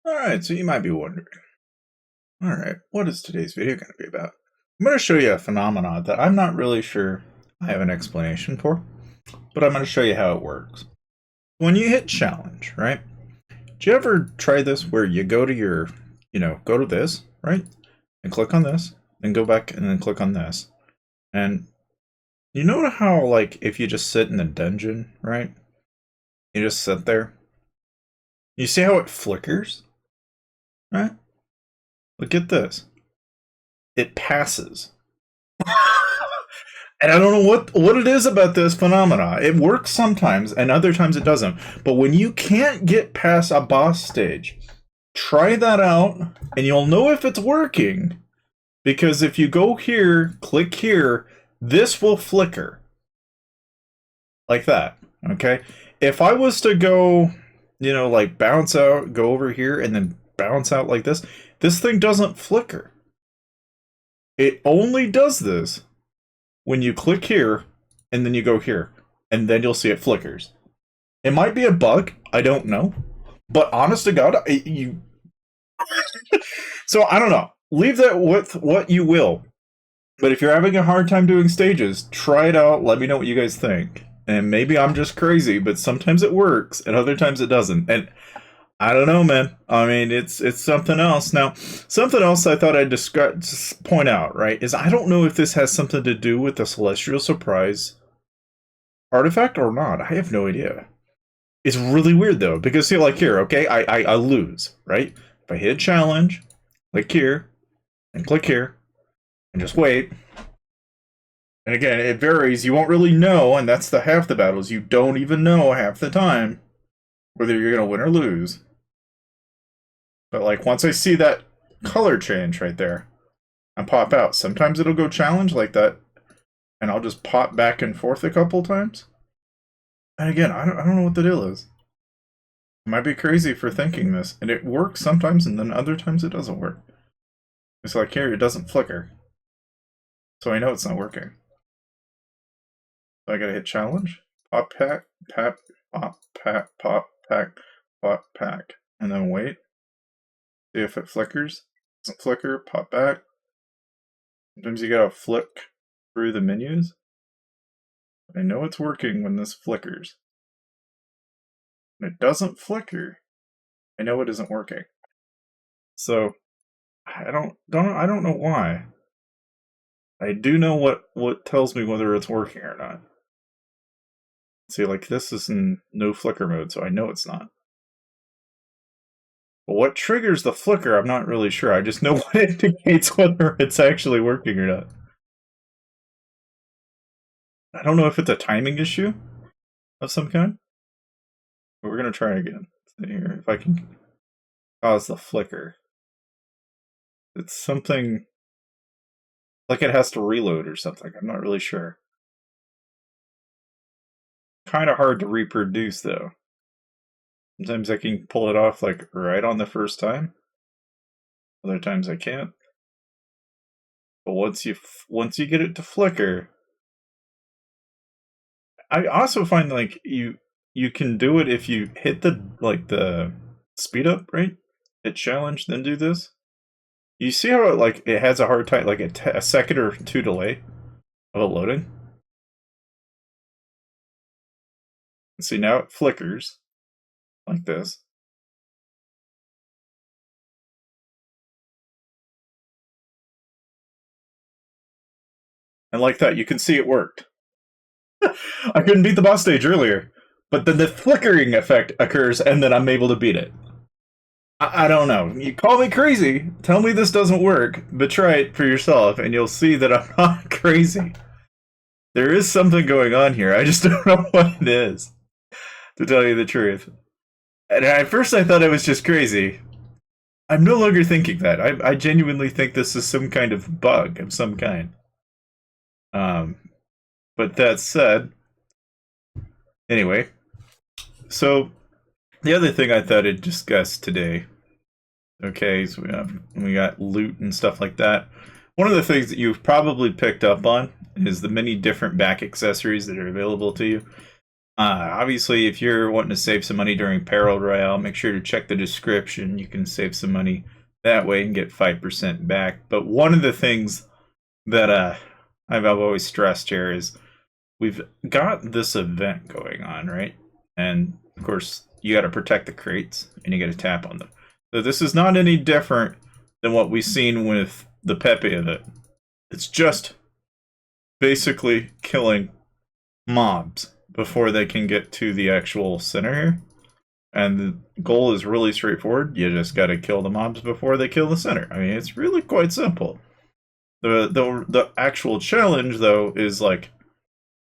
Alright, so you might be wondering, alright, what is today's video going to be about? I'm going to show you a phenomenon that I'm not really sure I have an explanation for, but I'm going to show you how it works. When you hit challenge, right? Do you ever try this where you go to your, go to this, right? And click on this, then go back and then click on this. And you know how, like, if you just sit in a dungeon, right? You just sit there. You see how it flickers? Right? Look at this. It passes. And I don't know what it is about this phenomena. It works sometimes, and other times it doesn't. But when you can't get past a boss stage, try that out, and you'll know if it's working. Because if you go here, click here, this will flicker. Like that, okay? If I was to go, like bounce out, go over here, and then bounce out like this thing doesn't flicker. It only does this when you click here, and then you go here, and then you'll see it flickers. It might be a bug, I don't know. But honest to God, you... So, I don't know. Leave that with what you will. But if you're having a hard time doing stages, try it out, let me know what you guys think. And maybe I'm just crazy, but sometimes it works, and other times it doesn't. And I don't know, man. I mean, it's something else. Now, something else I thought I'd just point out, right, is I don't know if this has something to do with the Celestial Surprise artifact or not. I have no idea. It's really weird, though, because, see, like here, okay, I lose, right? If I hit challenge, click here, and click here, and just wait. And again, it varies. You won't really know, and that's the half the battles. You don't even know half the time whether you're going to win or lose. But, like, once I see that color change right there, I pop out. Sometimes it'll go challenge like that, and I'll just pop back and forth a couple times. And again, I don't know what the deal is. I might be crazy for thinking this. And it works sometimes, and then other times it doesn't work. It's like here, it doesn't flicker. So I know it's not working. So I gotta hit challenge, pop, pack, pop, pack, pop, pack, pop, pack, and then wait. See if it flickers. Doesn't flicker, pop back. Sometimes you gotta flick through the menus. I know it's working when this flickers. When it doesn't flicker, I know it isn't working. So I don't know why. I do know what tells me whether it's working or not. See, like this is in no flicker mode, so I know it's not. But what triggers the flicker, I'm not really sure. I just know what indicates whether it's actually working or not. I don't know if it's a timing issue of some kind. But we're going to try again. See here, if I can cause the flicker. It's something like it has to reload or something. I'm not really sure. Kind of hard to reproduce, though. Sometimes I can pull it off like right on the first time. Other times I can't. But once you get it to flicker, I also find like you can do it if you hit the speed up, right? Hit challenge, then do this. You see how it has a hard time, like a second or two delay of it loading. See, now it flickers like this. And like that, you can see it worked. I couldn't beat the boss stage earlier, but then the flickering effect occurs, and then I'm able to beat it. I don't know. You call me crazy, tell me this doesn't work, but try it for yourself, and you'll see that I'm not crazy. There is something going on here. I just don't know what it is, to tell you the truth. And at first I thought I was just crazy. I'm no longer thinking that. I genuinely think this is some kind of bug of some kind. But that said, anyway, so the other thing I thought I'd discuss today, okay, so we got loot and stuff like that. One of the things that you've probably picked up on is the many different back accessories that are available to you. Obviously, if you're wanting to save some money during Peril Royale, make sure to check the description. You can save some money that way and get 5% back. But one of the things that I've always stressed here is we've got this event going on, right? And of course, you got to protect the crates and you got to tap on them. So this is not any different than what we've seen with the Pepe event. It's just basically killing mobs before they can get to the actual center here. And the goal is really straightforward. You just got to kill the mobs before they kill the center. I mean, it's really quite simple. The actual challenge, though, is like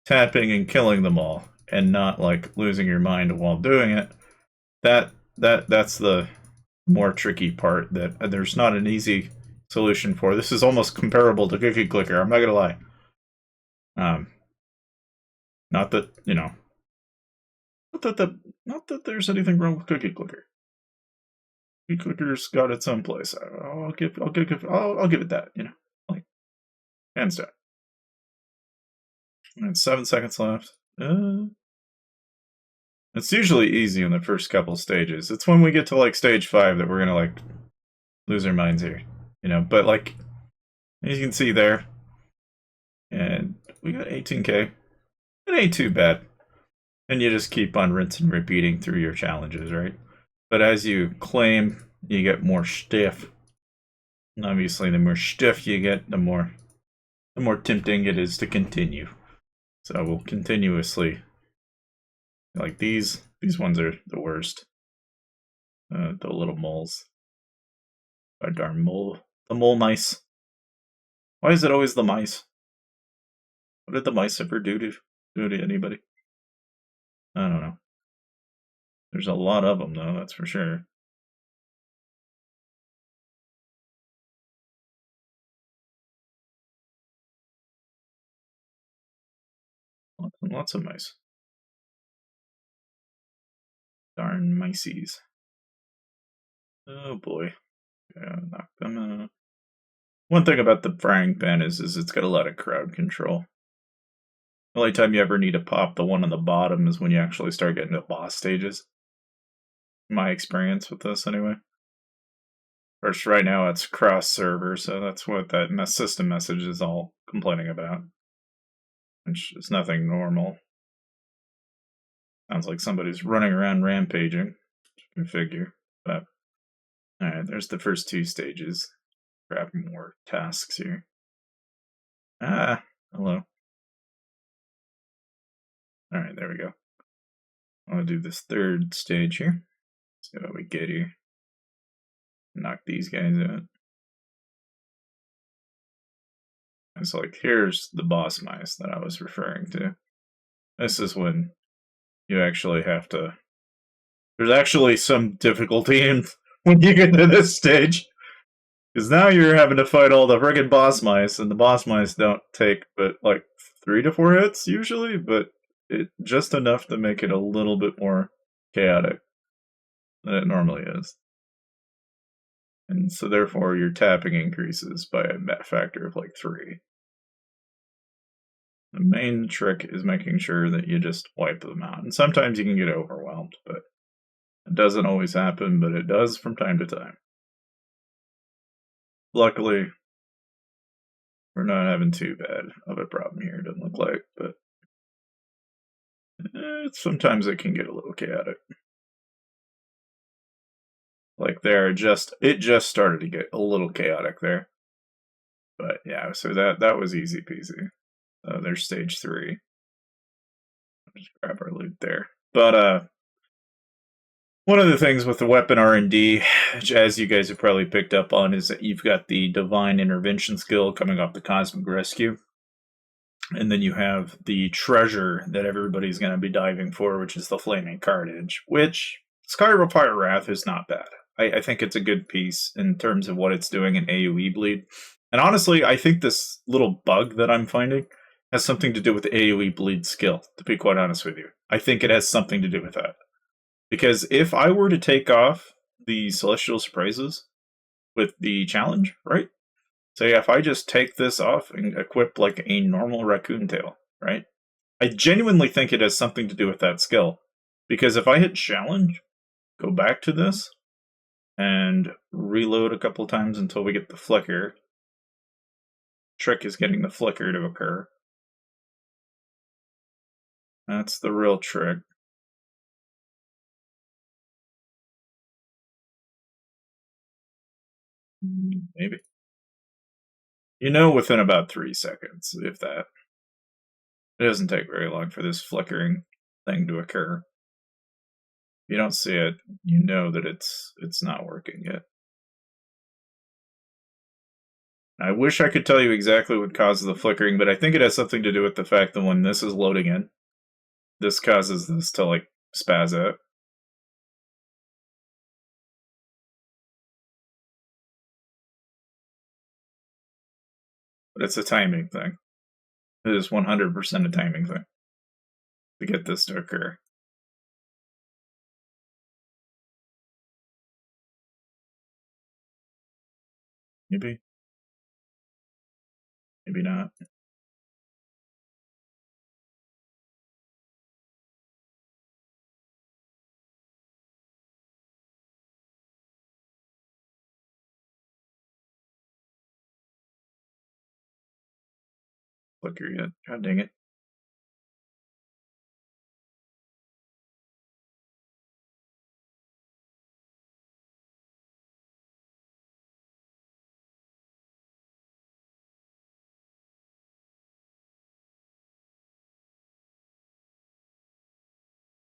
tapping and killing them all, and not like losing your mind while doing it. That's the more tricky part. That there's not an easy solution for. This is almost comparable to Cookie Clicker. I'm not gonna lie. Not that not that there's anything wrong with Cookie Clicker. Cookie Clicker's got its own place. I'll give it that. Like hands down. And 7 seconds left. It's usually easy in the first couple stages. It's when we get to like stage 5 that we're gonna like lose our minds here, But like, as you can see there, and we got 18k. It ain't too bad. And you just keep on rinsing and repeating through your challenges, right? But as you claim, you get more stiff. And obviously, the more stiff you get, the more tempting it is to continue. So we'll continuously, like these ones are the worst. The little moles. Oh, darn mole. The mole mice. Why is it always the mice? What did the mice ever do to anybody? I don't know. There's a lot of them, though, that's for sure. Lots of mice. Darn mices. Oh boy. Yeah, knock them out. One thing about the frying pan is it's got a lot of crowd control. The only time you ever need to pop the one on the bottom is when you actually start getting to boss stages. My experience with this, anyway. First, right now it's cross server, so that's what that system message is all complaining about. Which is nothing normal. Sounds like somebody's running around rampaging. You can figure. But alright, there's the first 2 stages. Grab more tasks here. Ah, hello. Alright, there we go. I'll do this 3rd stage here. See what we get here. Knock these guys out. It's like, here's the boss mice that I was referring to. This is when you actually have to... There's actually some difficulty in when you get to this stage. Because now you're having to fight all the friggin' boss mice, and the boss mice don't take but like 3 to 4 hits usually, but just enough to make it a little bit more chaotic than it normally is. And so therefore your tapping increases by a factor of like 3. The main trick is making sure that you just wipe them out. And sometimes you can get overwhelmed, but it doesn't always happen, but it does from time to time. Luckily, we're not having too bad of a problem here, it doesn't look like, but sometimes it can get a little chaotic. Like there, it just started to get a little chaotic there. But yeah, so that was easy peasy. There's stage 3. Just grab our loot there. But one of the things with the weapon R&D, as you guys have probably picked up on, is that you've got the Divine Intervention skill coming off the Cosmic Rescue. And then you have the treasure that everybody's going to be diving for, which is the Flaming Carnage, which Skyrofire Wrath is not bad. I think it's a good piece in terms of what it's doing in AoE bleed. And honestly, I think this little bug that I'm finding has something to do with the AoE bleed skill, to be quite honest with you. I think it has something to do with that. Because if I were to take off the Celestial Surprises with the challenge, right? Say if I just take this off and equip like a normal raccoon tail, right? I genuinely think it has something to do with that skill. Because if I hit challenge, go back to this, and reload a couple times until we get the flicker. Trick is getting the flicker to occur. That's the real trick. Maybe. You know, within about 3 seconds, if that. It doesn't take very long for this flickering thing to occur. If you don't see it, you know that it's not working yet. I wish I could tell you exactly what causes the flickering, but I think it has something to do with the fact that when this is loading in, this causes this to, like, spaz out. But it's a timing thing. It is 100% a timing thing to get this to occur. Maybe. Maybe not. Flicker yet. God dang it.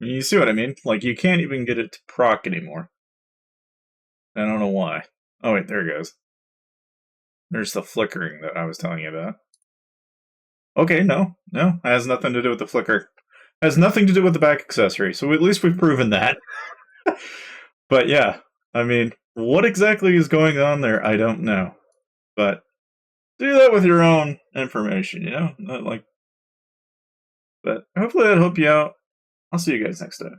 You see what I mean? Like, you can't even get it to proc anymore. I don't know why. Oh, wait, there it goes. There's the flickering that I was telling you about. Okay, no. It has nothing to do with the flicker. It has nothing to do with the back accessory, so at least we've proven that. But yeah, I mean, what exactly is going on there, I don't know. But do that with your own information, you know? Not like. But hopefully that helped you out. I'll see you guys next time.